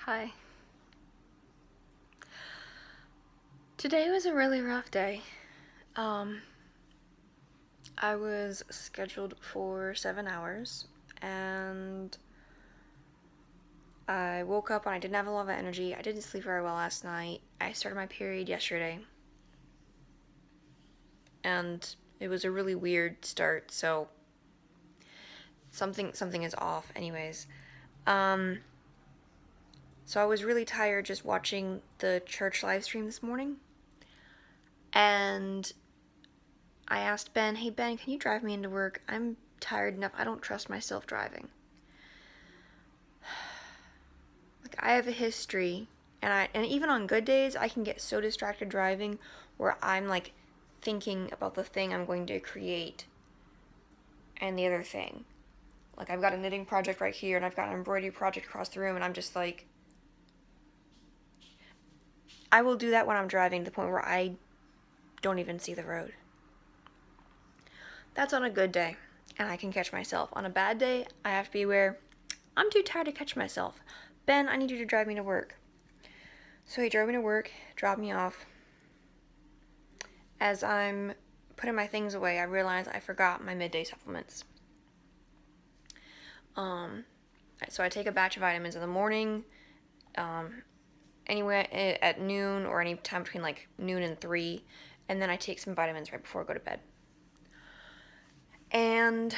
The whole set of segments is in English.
Hi. Today was a really rough day. Um, I was scheduled for 7 hours, and I woke up and I didn't have a lot of energy. I didn't sleep very well last night. I started my period yesterday, and it was a really weird start, so something is off anyways. Um, so I was really tired just watching the church live stream this morning, and I asked Ben, "Hey Ben, can you drive me into work? I'm tired enough. I don't trust myself driving." Like, I have a history, and even on good days, I can get so distracted driving where I'm like thinking about the thing I'm going to create and the other thing. Like, I've got a knitting project right here and I've got an embroidery project across the room, and I'm just like, I will do that when I'm driving to the point where I don't even see the road. That's on a good day, and I can catch myself. On a bad day, I have to be aware I'm too tired to catch myself. Ben, I need you to drive me to work. So he drove me to work, dropped me off. As I'm putting my things away, I realize I forgot my midday supplements. Um, so I take a batch of vitamins in the morning, anywhere at noon or any time between like noon and 3, and then I take some vitamins right before I go to bed. And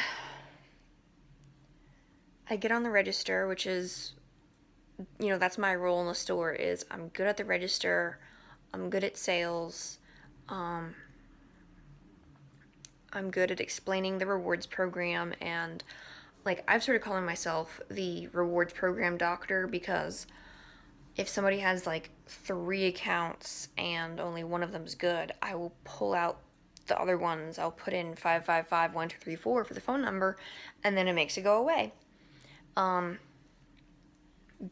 I get on the register, which is, that's my role in the store. Is I'm good at the register, I'm good at sales, I'm good at explaining the rewards program, and like, I've started calling myself the rewards program doctor, because if somebody has like 3 accounts and only one of them's good, I will pull out the other ones. I'll put in 5551234 for the phone number, and then it makes it go away.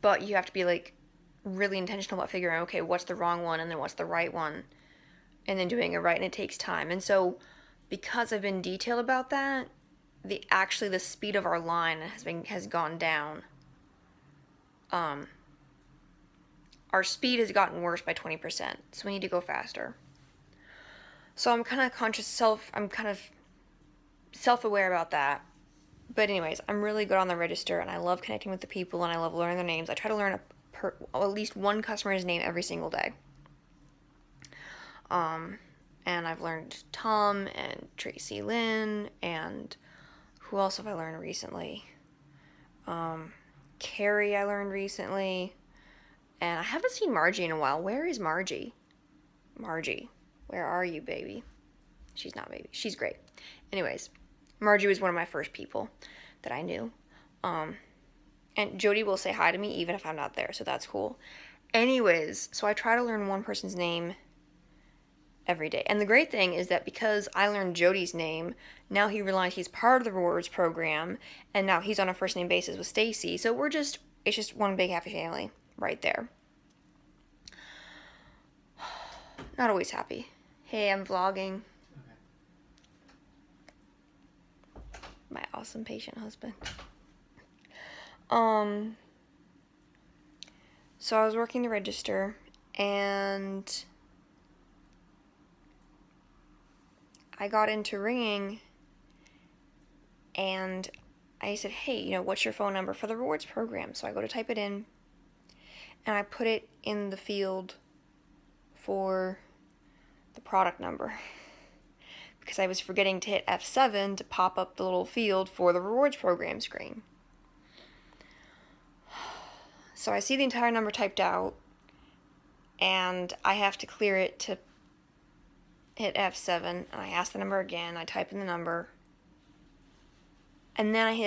But you have to be like really intentional about figuring out, okay, what's the wrong one and then what's the right one, and then doing it right, and it takes time. And so, because I've been detailed about that, the speed of our line has gone down. Our speed has gotten worse by 20%, so we need to go faster. So I'm kind of self-aware about that. But anyways, I'm really good on the register, and I love connecting with the people, and I love learning their names. I try to learn at least one customer's name every single day. And I've learned Tom and Tracy Lynn, and who else have I learned recently? Carrie I learned recently, and I haven't seen Margie in a while. Where is Margie? Margie, where are you, baby? She's not baby. She's great. Anyways, Margie was one of my first people that I knew. And Jody will say hi to me even if I'm not there, so that's cool. Anyways, so I try to learn one person's name every day. And the great thing is that because I learned Jody's name, now he realized he's part of the rewards program, and now he's on a first name basis with Stacy. So it's just one big happy family right there. Not always happy. Hey, I'm vlogging. My awesome patient husband. So I was working the register, and I got into ringing, and I said, "Hey, what's your phone number for the rewards program?" So I go to type it in, and I put it in the field for the product number, because I was forgetting to hit F7 to pop up the little field for the rewards program screen. So I see the entire number typed out, and I have to clear it to hit F7, and I ask the number again, I type in the number, and then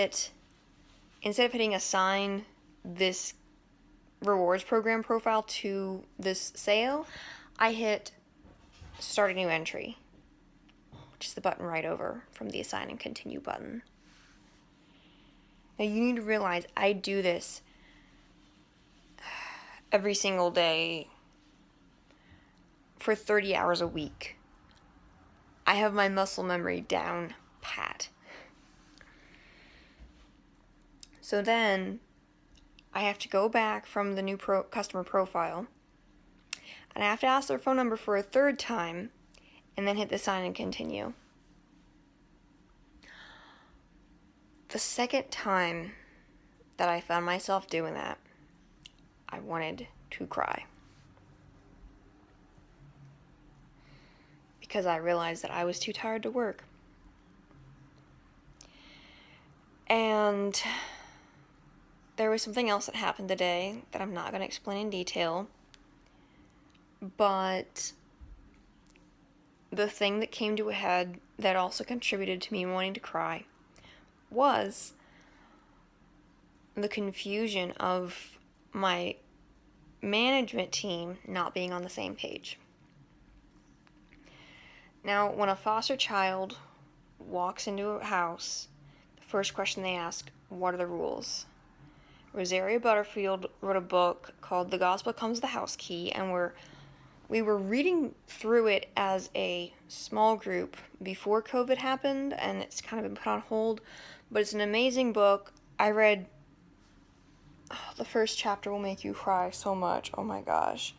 instead of hitting assign this rewards program profile to this sale, I hit start a new entry, which is the button right over from the assign and continue button. Now you need to realize I do this every single day for 30 hours a week. I have my muscle memory down pat. So then I have to go back from the new customer profile, and I have to ask their phone number for a third time, and then hit the sign and continue. The second time that I found myself doing that, I wanted to cry. Because I realized that I was too tired to work. And there was something else that happened today that I'm not going to explain in detail. But the thing that came to a head that also contributed to me wanting to cry was the confusion of my management team not being on the same page. Now, when a foster child walks into a house, the first question they ask, what are the rules? Rosaria Butterfield wrote a book called The Gospel Comes the House Key, and we were reading through it as a small group before COVID happened, and it's kind of been put on hold, but it's an amazing book. I read, the first chapter will make you cry so much, oh my gosh.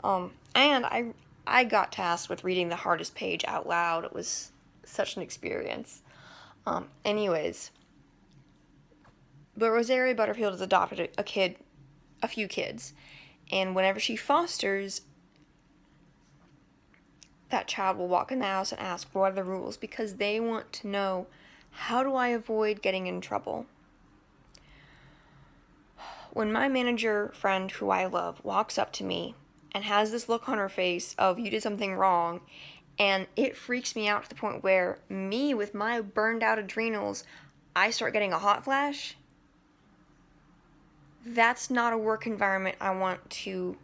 And I got tasked with reading the hardest page out loud. It was such an experience. Anyways, but Rosaria Butterfield has adopted a few kids, and whenever she fosters, that child will walk in the house and ask, what are the rules? Because they want to know, how do I avoid getting in trouble? When my manager friend, who I love, walks up to me and has this look on her face of, you did something wrong, and it freaks me out to the point where me, with my burned out adrenals, I start getting a hot flash. That's not a work environment I want to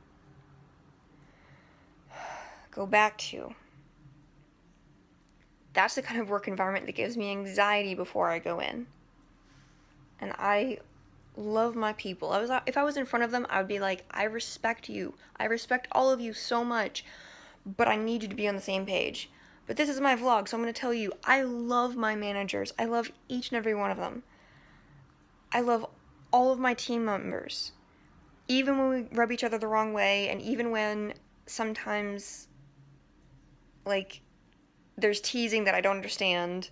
go back to. That's the kind of work environment that gives me anxiety before I go in. And I love my people. If I was in front of them, I would be like, I respect you. I respect all of you so much, but I need you to be on the same page. But this is my vlog, so I'm going to tell you, I love my managers. I love each and every one of them. I love all of my team members. Even when we rub each other the wrong way, and even when sometimes, like, there's teasing that I don't understand.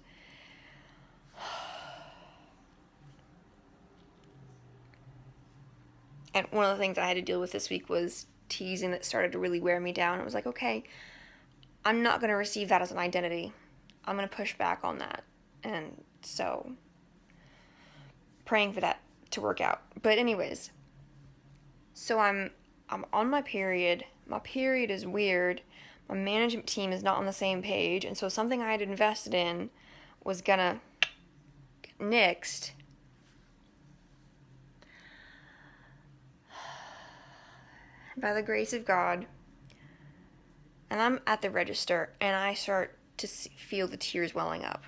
And one of the things I had to deal with this week was teasing that started to really wear me down. It was like, okay, I'm not going to receive that as an identity. I'm going to push back on that. And so, praying for that to work out. But anyways, so I'm on my period. My period is weird. My management team is not on the same page. And so something I had invested in was going to get nixed. By the grace of God, and I'm at the register, and I start to feel the tears welling up.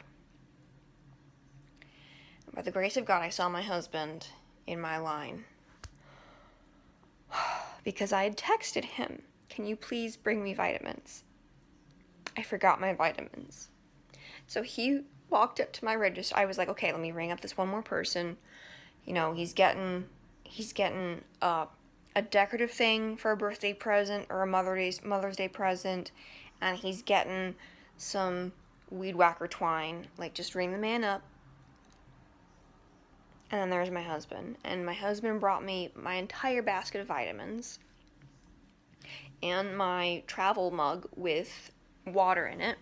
And by the grace of God, I saw my husband in my line. Because I had texted him, can you please bring me vitamins? I forgot my vitamins. So he walked up to my register. I was like, okay, let me ring up this one more person. You know, he's getting a decorative thing for a birthday present or a Mother's Day present, and he's getting some weed whacker twine. Like, just ring the man up. And then there's my husband. And my husband brought me my entire basket of vitamins and my travel mug with water in it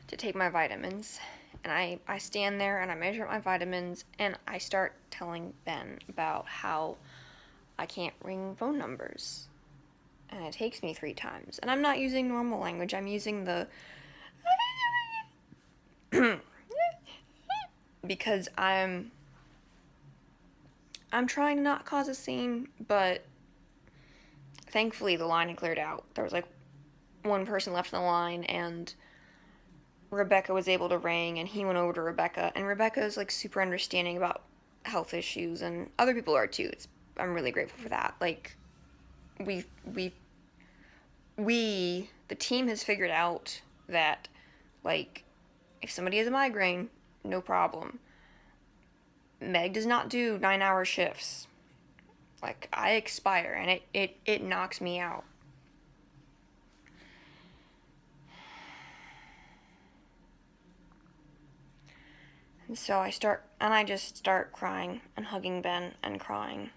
to take my vitamins. And I stand there and I measure up my vitamins, and I start telling Ben about how I can't ring phone numbers. And it takes me 3 times. And I'm not using normal language. I'm using the because I'm trying to not cause a scene, but thankfully the line had cleared out. There was like one person left in the line, and Rebecca was able to ring, and he went over to Rebecca, and Rebecca is like super understanding about health issues, and other people are too. I'm really grateful for that. Like, the team has figured out that, like, if somebody has a migraine, no problem. Meg does not do 9-hour shifts. Like, I expire, and it knocks me out. And so I just start crying and hugging Ben and crying.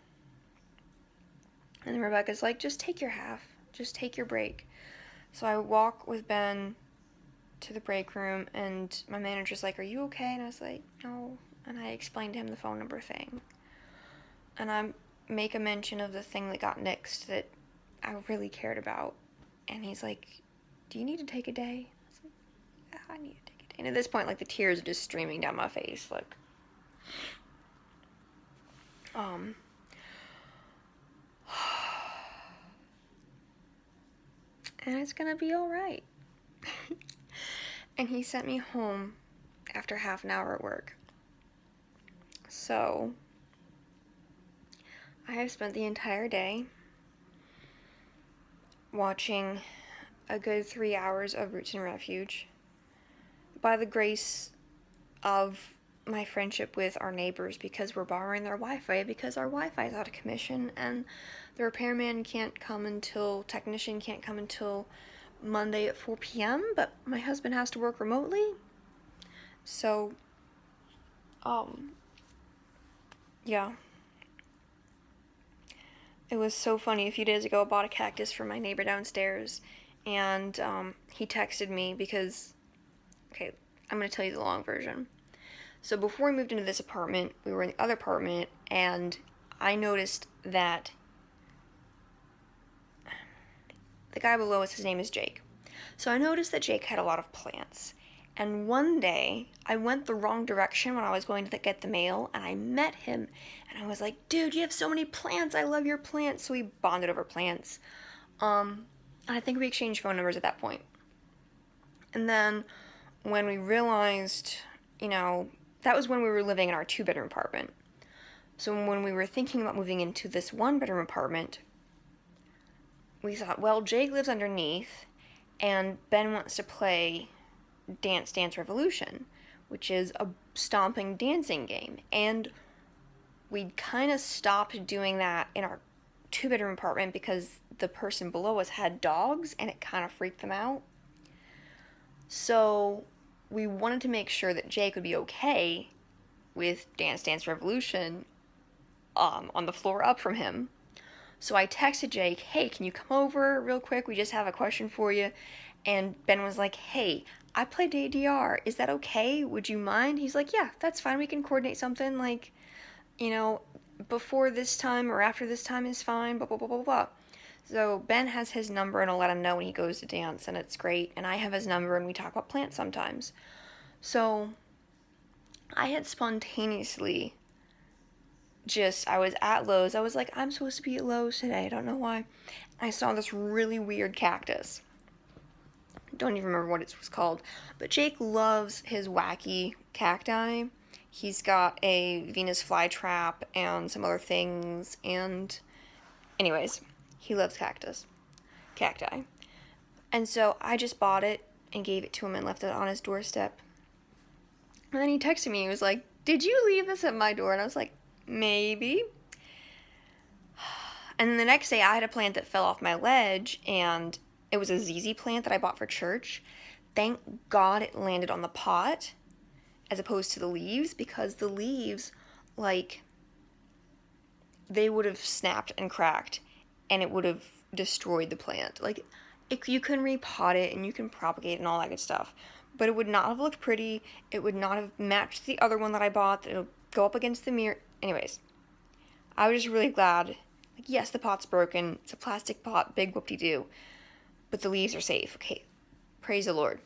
And then Rebecca's like, just take your half. Just take your break. So I walk with Ben to the break room, and my manager's like, are you okay? And I was like, no. And I explained to him the phone number thing. And I make a mention of the thing that got nixed that I really cared about. And he's like, do you need to take a day? I was like, yeah, I need to take a day. And at this point, like, the tears are just streaming down my face. Like, and it's gonna be alright. And he sent me home after half an hour at work. So, I have spent the entire day watching a good 3 hours of Roots and Refuge. By the grace of my friendship with our neighbors, because we're borrowing their Wi-Fi, because our Wi-Fi is out of commission, and the repairman technician can't come until Monday at 4 p.m., but my husband has to work remotely. So, yeah. It was so funny. A few days ago, I bought a cactus from my neighbor downstairs, and he texted me because, okay, I'm going to tell you the long version. So before we moved into this apartment, we were in the other apartment, and I noticed that the guy below us, his name is Jake. So I noticed that Jake had a lot of plants. And one day, I went the wrong direction when I was going to get the mail, and I met him, and I was like, dude, you have so many plants, I love your plants. So we bonded over plants. And I think we exchanged phone numbers at that point. And then when we realized, that was when we were living in our 2-bedroom apartment. So when we were thinking about moving into this 1-bedroom apartment, we thought, well, Jake lives underneath, and Ben wants to play Dance Dance Revolution, which is a stomping dancing game. And we kind of stopped doing that in our 2-bedroom apartment because the person below us had dogs, and it kind of freaked them out. So we wanted to make sure that Jake would be okay with Dance Dance Revolution on the floor up from him. So I texted Jake, hey, can you come over real quick? We just have a question for you. And Ben was like, hey, I played ADR. Is that okay? Would you mind? He's like, yeah, that's fine. We can coordinate something like, before this time or after this time is fine, blah, blah, blah, blah, blah. So Ben has his number, and I'll let him know when he goes to dance, and it's great. And I have his number, and we talk about plants sometimes. So I had spontaneously I was at Lowe's. I was like, I'm supposed to be at Lowe's today. I don't know why. I saw this really weird cactus. Don't even remember what it was called. But Jake loves his wacky cacti. He's got a Venus flytrap and some other things. And anyways, he loves cacti. And so I just bought it and gave it to him and left it on his doorstep. And then he texted me. He was like, did you leave this at my door? And I was like, maybe. And then the next day I had a plant that fell off my ledge, and it was a ZZ plant that I bought for church. Thank God it landed on the pot as opposed to the leaves, because the leaves, they would have snapped and cracked, and it would have destroyed the plant. You can repot it, and you can propagate and all that good stuff, but it would not have looked pretty. It would not have matched the other one that I bought. It would go up against the mirror. Anyways, I was just really glad. Yes, the pot's broken. It's a plastic pot, big whoop-de-doo. But the leaves are safe. Okay, praise the Lord.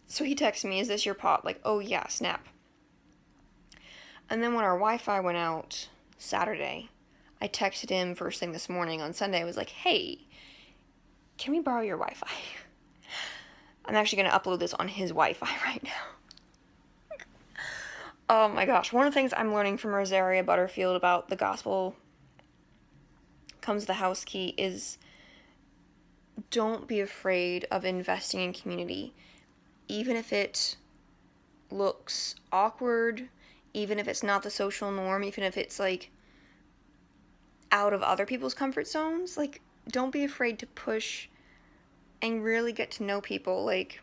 So he texted me, is this your pot? Oh yeah, snap. And then when our Wi-Fi went out Saturday, I texted him first thing this morning on Sunday. I was like, hey, can we borrow your Wi-Fi? I'm actually going to upload this on his Wi-Fi right now. Oh my gosh. One of the things I'm learning from Rosaria Butterfield about the gospel comes the house key is don't be afraid of investing in community. Even if it looks awkward, even if it's not the social norm, even if it's out of other people's comfort zones. Like, don't be afraid to push and really get to know people. Like,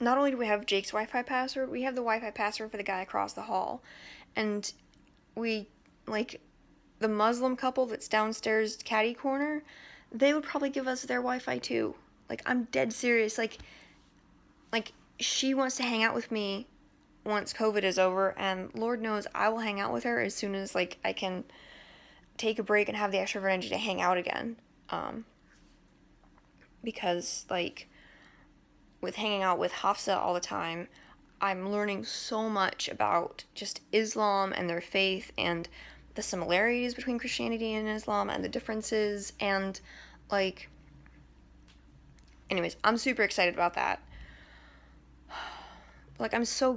not only do we have Jake's Wi-Fi password, we have the Wi-Fi password for the guy across the hall. And we, like, the Muslim couple that's downstairs caddy corner, they would probably give us their Wi-Fi too. Like, I'm dead serious. Like, she wants to hang out with me once COVID is over, and Lord knows I will hang out with her as soon as, like, I can take a break and have the extra energy to hang out again. Because, like, with hanging out with Hafsa all the time, I'm learning so much about just Islam and their faith and the similarities between Christianity and Islam and the differences, and, like, anyways, I'm super excited about that. Like, I'm so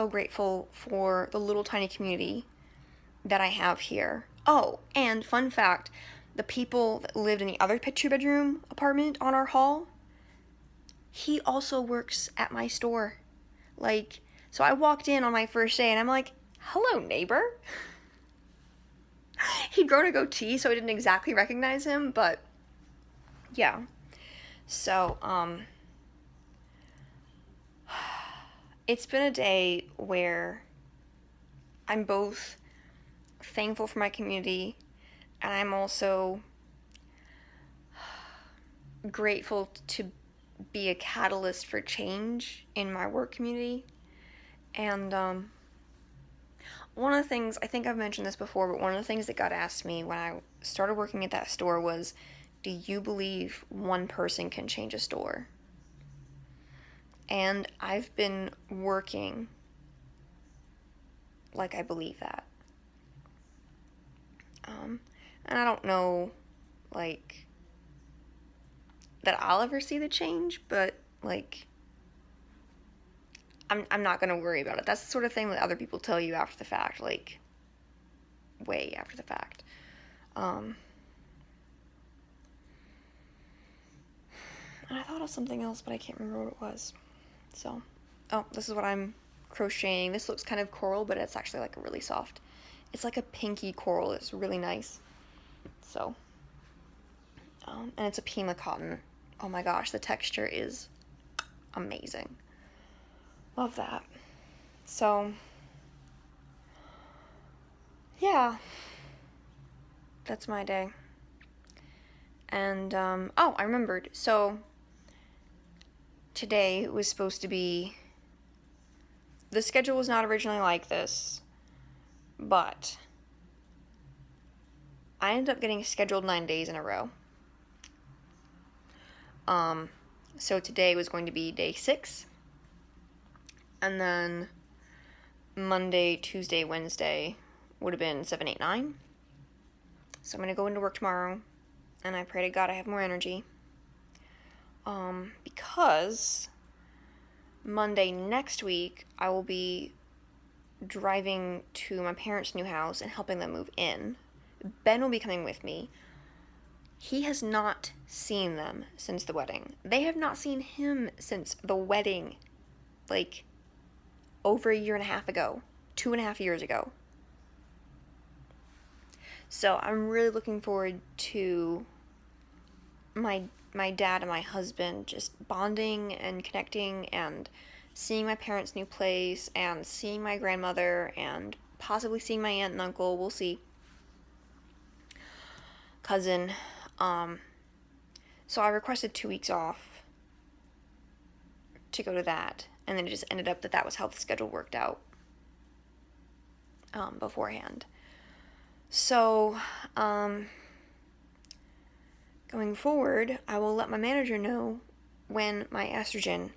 grateful for the little tiny community that I have here. Oh, and fun fact, the people that lived in the other 2-bedroom apartment on our hall, he also works at my store. Like, so I walked in on my first day and I'm like, hello, neighbor. He'd grown a goatee, so I didn't exactly recognize him, but yeah. So, it's been a day where I'm both thankful for my community, and I'm also grateful to be a catalyst for change in my work community. And one of the things, I think I've mentioned this before, but one of the things that got asked me when I started working at that store was, do you believe one person can change a store? And I've been working like I believe that. And I don't know, like, that I'll ever see the change, but, like, I'm not gonna worry about it. That's the sort of thing that other people tell you after the fact, like, way after the fact. And I thought of something else, but I can't remember what it was. So, oh, this is what I'm crocheting. This looks kind of coral, but it's actually, like, really soft. It's like a pinky coral. It's really nice. So, and it's a Pima cotton. Oh my gosh, the texture is amazing. Love that. So, yeah, that's my day. And, oh, I remembered. So, today was supposed to be, the schedule was not originally like this, but I ended up getting scheduled 9 days in a row. So today was going to be day 6, and then Monday, Tuesday, Wednesday would have been 7, 8, 9. So I'm going to go into work tomorrow, and I pray to God I have more energy. Because Monday next week, I will be driving to my parents' new house and helping them move in. Ben will be coming with me. He has not seen them since the wedding. They have not seen him since the wedding, like, over 1.5 years ago. 2.5 years ago. So I'm really looking forward to my dad and my husband just bonding and connecting and seeing my parents' new place and seeing my grandmother and possibly seeing my aunt and uncle. We'll see. Cousin. So I requested 2 weeks off to go to that, and then it just ended up that was how the schedule worked out beforehand. So, going forward, I will let my manager know when my estrogen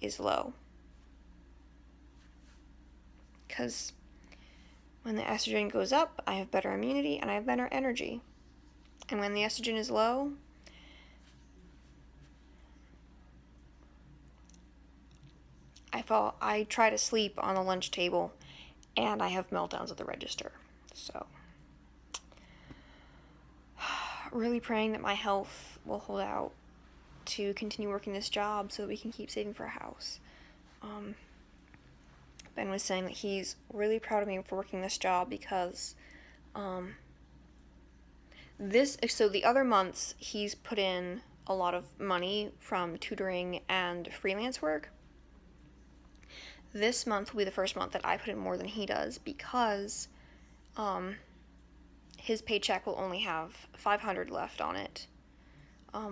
is low. Because when the estrogen goes up, I have better immunity and I have better energy. And when the estrogen is low, I try to sleep on the lunch table, and I have meltdowns at the register. So, really praying that my health will hold out to continue working this job so that we can keep saving for a house. Ben was saying that he's really proud of me for working this job because So the other months, he's put in a lot of money from tutoring and freelance work. This month will be the first month that I put in more than he does because his paycheck will only have $500 left on it.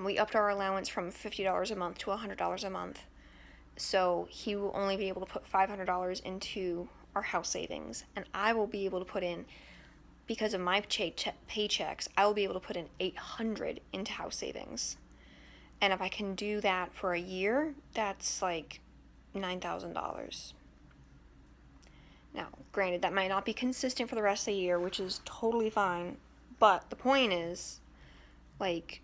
We upped our allowance from $50 a month to $100 a month. So he will only be able to put $500 into our house savings. And I will be able to put in, because of my paychecks, I will be able to put in $800 into house savings. And if I can do that for a year, that's like $9,000. Now, granted, that might not be consistent for the rest of the year, which is totally fine. But the point is, like,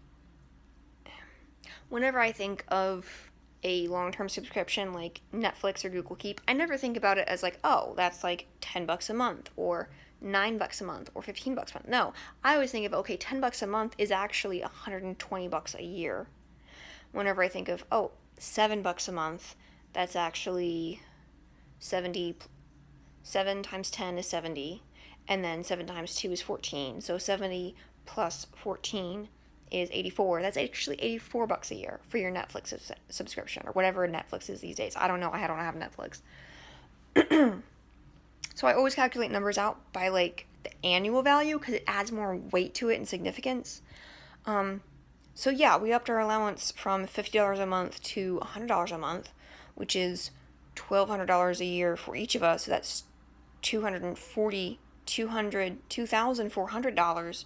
whenever I think of a long-term subscription like Netflix or Google Keep, I never think about it as like, oh, that's like $10 a month or $9 a month or $15 a month. No, I always think of, okay, $10 a month is actually $120 a year. Whenever I think of, oh, $7 a month, that's actually 70. 7 times 10 is 70, and then 7 times 2 is 14. So 70 plus 14 is 84. That's actually $84 a year for your Netflix subscription, or whatever Netflix is these days. I don't know. I don't have Netflix. So I always calculate numbers out by like the annual value because it adds more weight to it and significance. So yeah, we upped our allowance from $50 a month to $100 a month, which is $1,200 a year for each of us. So that's $2,400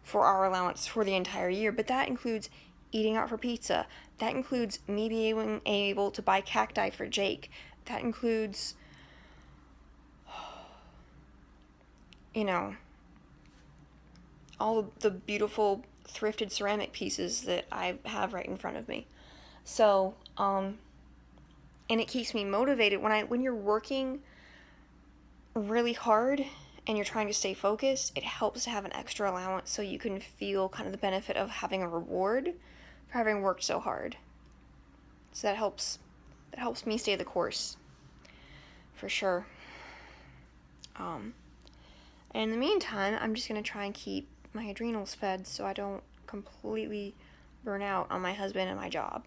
for our allowance for the entire year. But that includes eating out for pizza. That includes me being able to buy cacti for Jake. That includes, all the beautiful thrifted ceramic pieces that I have right in front of me. So, and it keeps me motivated when you're working really hard and you're trying to stay focused. It helps to have an extra allowance so you can feel kind of the benefit of having a reward for having worked so hard. So that helps me stay the course for sure. And in the meantime, I'm just going to try and keep my adrenals fed so I don't completely burn out on my husband and my job.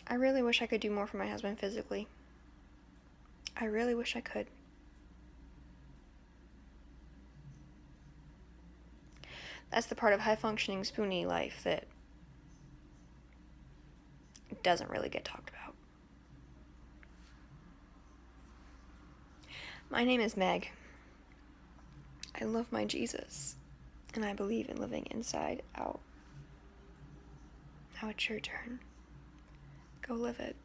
I really wish I could do more for my husband physically. I really wish I could. That's the part of high-functioning Spoonie life that doesn't really get talked about. My name is Meg. I love my Jesus, and I believe in living inside out. Now it's your turn. Go live it.